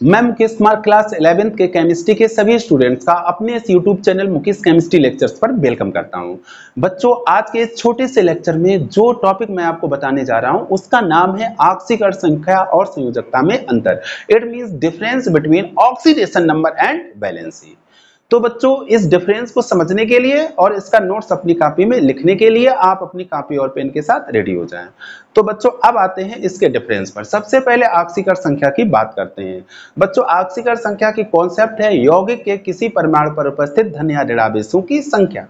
मैं Mukesh Kumar class 11th के chemistry के सभी स्टूडेंट्स का अपने इस YouTube channel Mukesh chemistry lectures पर वेलकम करता हूं। बच्चों, आज के इस छोटे से लेक्चर में जो टॉपिक मैं आपको बताने जा रहा हूं उसका नाम है ऑक्सीकरण संख्या और संयोजकता में अंतर। It means difference between oxidation number and valency. तो बच्चों, इस डिफरेंस को समझने के लिए और इसका नोट्स अपनी कॉपी में लिखने के लिए आप अपनी कॉपी और पेन के साथ रेडी हो जाएं। तो बच्चों, अब आते हैं इसके डिफरेंस पर। सबसे पहले ऑक्सीकरण संख्या की बात करते हैं। बच्चों, ऑक्सीकरण संख्या की कॉन्सेप्ट है यौगिक के किसी परमाणु पर उपस्थित धन या ऋण आवेशों की संख्या।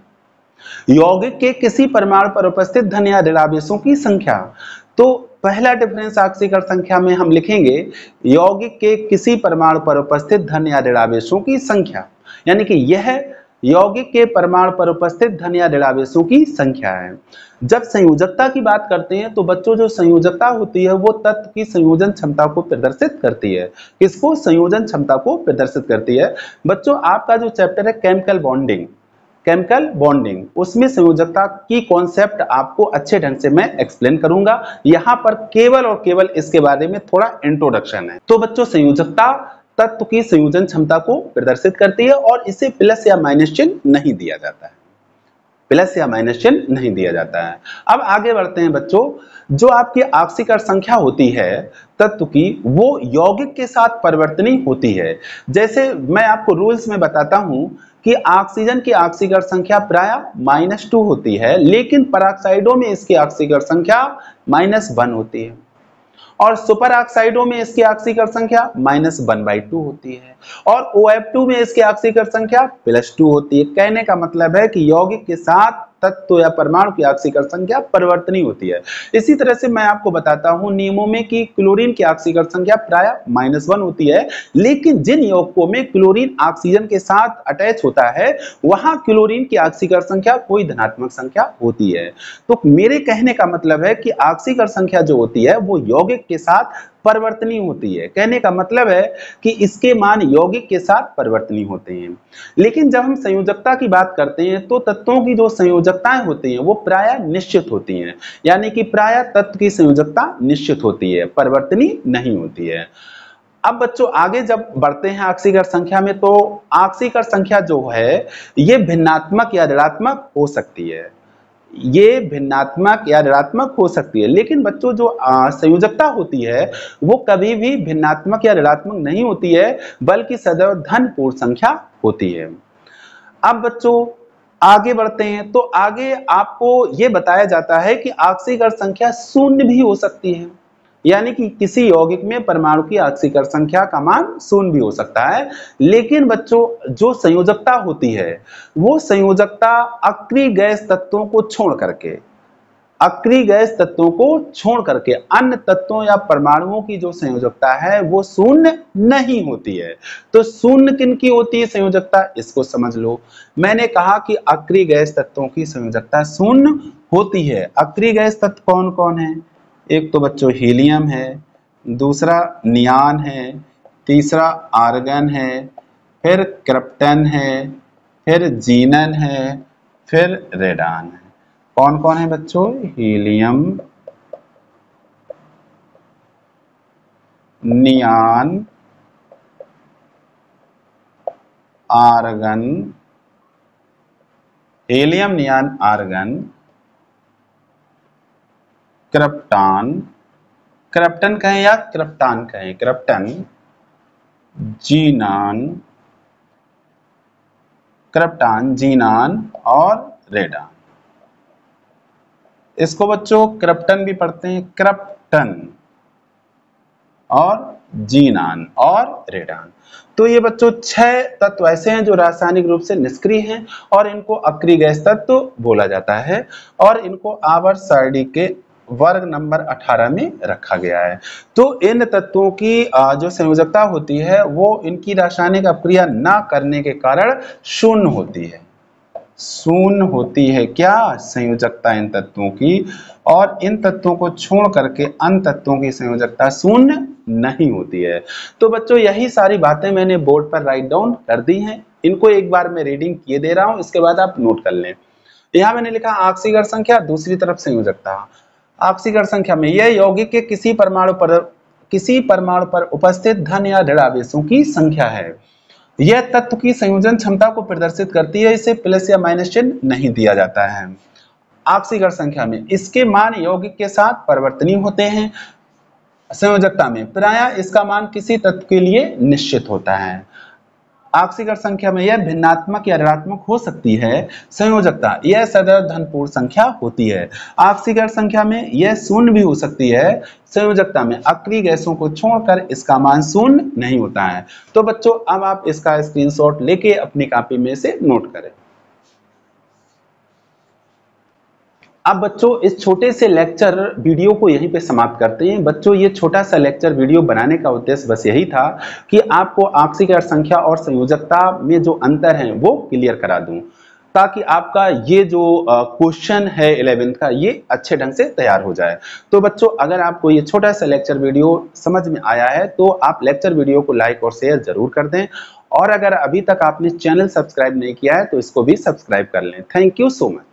यौगिक के किसी परमाणु पर उपस्थित धन या ऋण आवेशों की संख्या। तो पहला डिफरेंस ऑक्सीकरण संख्या में हम लिखेंगे यौगिक के किसी परमाणु पर उपस्थित धन या ऋण आवेशों की संख्या, यानी कि यह यौगिक के परमाणु पर उपस्थित धन या ऋण आवेशों की संख्या है। जब संयोजकता की बात करते हैं तो बच्चों, जो संयोजकता होती है वो तत्व की संयोजन क्षमता को प्रदर्शित करती है। किसको? संयोजन क्षमता को प्रदर्शित करती है। बच्चों, आपका जो चैप्टर है केमिकल बॉन्डिंग, उसमें संयोजकता की कॉन्सेप्ट आपको अच्छे ढंग से मैं एक्सप्लेन करूंगा। यहां पर केवल और केवल इसके बारे में थोड़ा इंट्रोडक्शन है। तो बच्चों, संयोजकता तत्व की संयोजन क्षमता को प्रदर्शित करती है और इसे प्लस या माइनस चिन्ह नहीं दिया जाता है। अब आगे बढ़ते हैं बच्चों। जो आपकी ऑक्सीकरण संख्या होती है तत्व की, वो यौगिक के साथ परिवर्तनीय होती है। जैसे मैं आपको रूल्स में बताता हूं कि ऑक्सीजन की ऑक्सीकरण संख्या प्रायः -2 होती है, लेकिन पेरोक्साइडों में इसकी ऑक्सीकरण संख्या -1 होती है और सुपर ऑक्साइडों में इसकी ऑक्सीकरण संख्या -1/2 होती है और OF2 में इसकी ऑक्सीकरण संख्या +2 होती है। कहने का मतलब है कि यौगिक के साथ तत्व या परमाणु की ऑक्सीकरण संख्या परिवर्तनीय होती है। इसी तरह से मैं आपको बताता हूं नियमों में कि क्लोरीन की ऑक्सीकरण संख्या प्रायः -1 होती है, लेकिन जिन यौगिकों में क्लोरीन ऑक्सीजन के साथ अटैच होता है वहां क्लोरीन की ऑक्सीकरण संख्या कोई धनात्मक संख्या होती है। तो मेरे कहने का मतलब है कि ऑक्सीकरण संख्या जो होती है वो यौगिक के साथ परिवर्तनीय होती है। कहने का मतलब है कि इसके मान यौगिक के साथ परिवर्तनीय होते हैं। लेकिन जब हम संयोजकता की बात करते हैं तो तत्वों की जो संयोजकताएं होती हैं वो प्रायः निश्चित होती हैं, यानी कि प्रायः तत्व की संयोजकता निश्चित होती है, परिवर्तनीय नहीं होती है। अब बच्चों, आगे जब बढ़ते हैं ऑक्सीकरण संख्या में, तो ऑक्सीकरण संख्या जो है ये भिन्नात्मक या ऋणात्मक हो सकती है। लेकिन बच्चों, जो संयोजकता होती है वो कभी भी भिन्नात्मक या ऋणात्मक नहीं होती है, बल्कि सदैव धन पूर्ण संख्या होती है। अब बच्चों, आगे बढ़ते हैं तो आगे आपको ये बताया जाता है कि ऑक्सीकरण संख्या शून्य भी हो सकती है, यानी कि किसी यौगिक में परमाणु की ऑक्सीकरण संख्या का मान 0 भी हो सकता है। लेकिन बच्चों, जो संयोजकता होती है वो संयोजकता अक्रिय गैस तत्वों को छोड़ करके अन्य तत्वों या परमाणुओं की जो संयोजकता है वो 0 नहीं होती है। तो 0 किन की होती है संयोजकता, इसको समझ लो। मैंने कहा कि अक्रिय गैस तत्वों की संयोजकता 0 होती है। अक्रिय गैस तत्व कौन कौन है? एक तो बच्चों हीलियम है, दूसरा नियान है, तीसरा आर्गन है, फिर क्रिप्टन है, फिर जीनन है, फिर रेडान है। कौन कौन है बच्चों? Helium, neon, argon, helium, neon, argon, krypton कहें या क्रिप्टान कहें, क्रिप्टन, जीनान और रेडान। इसको बच्चों क्रिप्टन भी पढ़ते हैं, क्रिप्टन और जीनान और रेडान। तो ये बच्चों 6 तत्व ऐसे हैं जो रासायनिक रूप से निष्क्रिय हैं और इनको अक्रिय गैस तत्व बोला जाता है और इनको आवर्त सारणी के वर्ग नंबर 18 में रखा गया है। तो इन तत्वों की जो संयोजकता होती है वो इनकी रासायनिक अभिक्रिया न करने के कारण शून्य होती है क्या? संयोजकता इन तत्वों की। और इन तत्वों को छोड़ करके अन्य तत्वों की संयोजकता 0 नहीं होती है। तो बच्चों, यही सारी बातें मैंने बोर्ड पर राइट डाउन कर दी हैं। इनको एक बार मैं रीडिंग किए दे रहा हूं, इसके बाद आप नोट कर लें। यहां मैंने लिखा ऑक्सीकरण संख्या, दूसरी तरफ संयोजकता। ऑक्सीकरण संख्या में यह यौगिक के किसी परमाणु पर किसी परमाणु पर उपस्थित धन या ऋण आवेशों की संख्या है। यह तत्व की संयोजन क्षमता को प्रदर्शित करती है, इसे प्लस या माइनस चिन्ह नहीं दिया जाता है। आक्सीकर संख्या में इसके मान यौगिक के साथ परिवर्तनीय होते हैं। संयोजकता में प्रायः इसका मान किसी तत्व के लिए निश्चित होता है। आक्सीकर संख्या में यह भिन्नात्मक या ऋणात्मक हो सकती है। संयोजकता यह सदैव धनपूर्ण संख्या होती है। आक्सीकर संख्या में यह शून्य भी हो सकती है। संयोजकता में अक्रिय गैसों को छोड़कर इसका मान शून्य नहीं होता है। तो बच्चों अब आप इसका स्क्रीनशॉट लेके अपनी कॉपी में से नोट करें। अब बच्चों इस छोटे से लेक्चर वीडियो को यहीं पे समाप्त करते हैं। बच्चों ये छोटा सा लेक्चर वीडियो बनाने का उद्देश्य बस यही था कि आपको आक्सीकर संख्या और संयोजकता में जो अंतर है वो क्लियर करा दूं, ताकि आपका ये जो क्वेश्चन है 11th का ये अच्छे ढंग से तैयार हो जाए। तो बच्चों अगर आपको ये छोटा सा लेक्चर वीडियो समझ में आया है तो आप लेक्चर वीडियो को लाइक और शेयर जरूर कर दें, और अगर अभी तक आपने चैनल सब्सक्राइब नहीं किया है तो इसको भी सब्सक्राइब कर लें। Thank you so much.